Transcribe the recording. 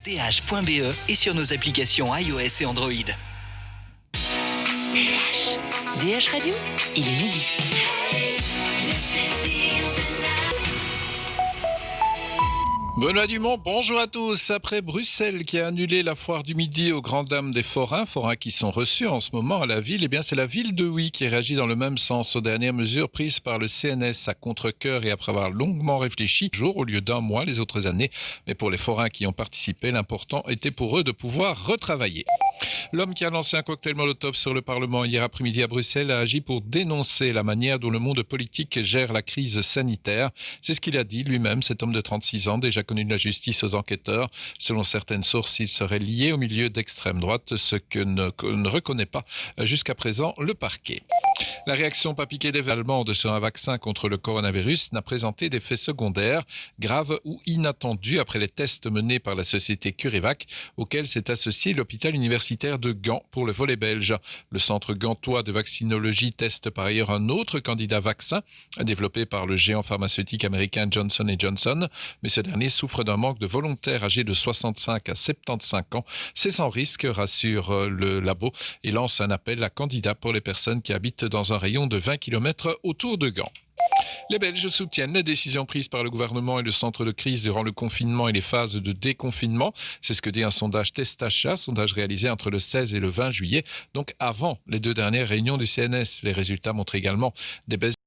dh.be et sur nos applications iOS et Android. DH Radio, il est midi. Benoît Dumont, bonjour à tous. Après Bruxelles qui a annulé la foire du midi aux grandes dames des forains qui sont reçus en ce moment à la ville, eh bien c'est la ville de Huy qui réagit dans le même sens aux dernières mesures prises par le CNS à contre-cœur et après avoir longuement réfléchi, jour au lieu d'un mois les autres années. Mais pour les forains qui ont participé, l'important était pour eux de pouvoir retravailler. L'homme qui a lancé un cocktail Molotov sur le Parlement hier après-midi à Bruxelles a agi pour dénoncer la manière dont le monde politique gère la crise sanitaire. C'est ce qu'il a dit lui-même, cet homme de 36 ans, déjà connu de la justice aux enquêteurs. Selon certaines sources, il serait lié au milieu d'extrême droite, ce que ne reconnaît pas jusqu'à présent le parquet. La réaction pas piquée des allemande sur un vaccin contre le coronavirus n'a présenté d'effets secondaires graves ou inattendus après les tests menés par la société CureVac, auquel s'est associé l'hôpital universitaire de Gand pour le volet belge. Le centre gantois de vaccinologie teste par ailleurs un autre candidat vaccin développé par le géant pharmaceutique américain Johnson & Johnson, mais ce dernier souffre d'un manque de volontaires âgés de 65 à 75 ans. C'est sans risque, rassure le labo, et lance un appel à candidats pour les personnes qui habitent dans un rayon de 20 km autour de Gand. Les Belges soutiennent les décisions prises par le gouvernement et le centre de crise durant le confinement et les phases de déconfinement. C'est ce que dit un sondage Testachat, sondage réalisé entre le 16 et le 20 juillet, donc avant les deux dernières réunions du CNS. Les résultats montrent également des baisses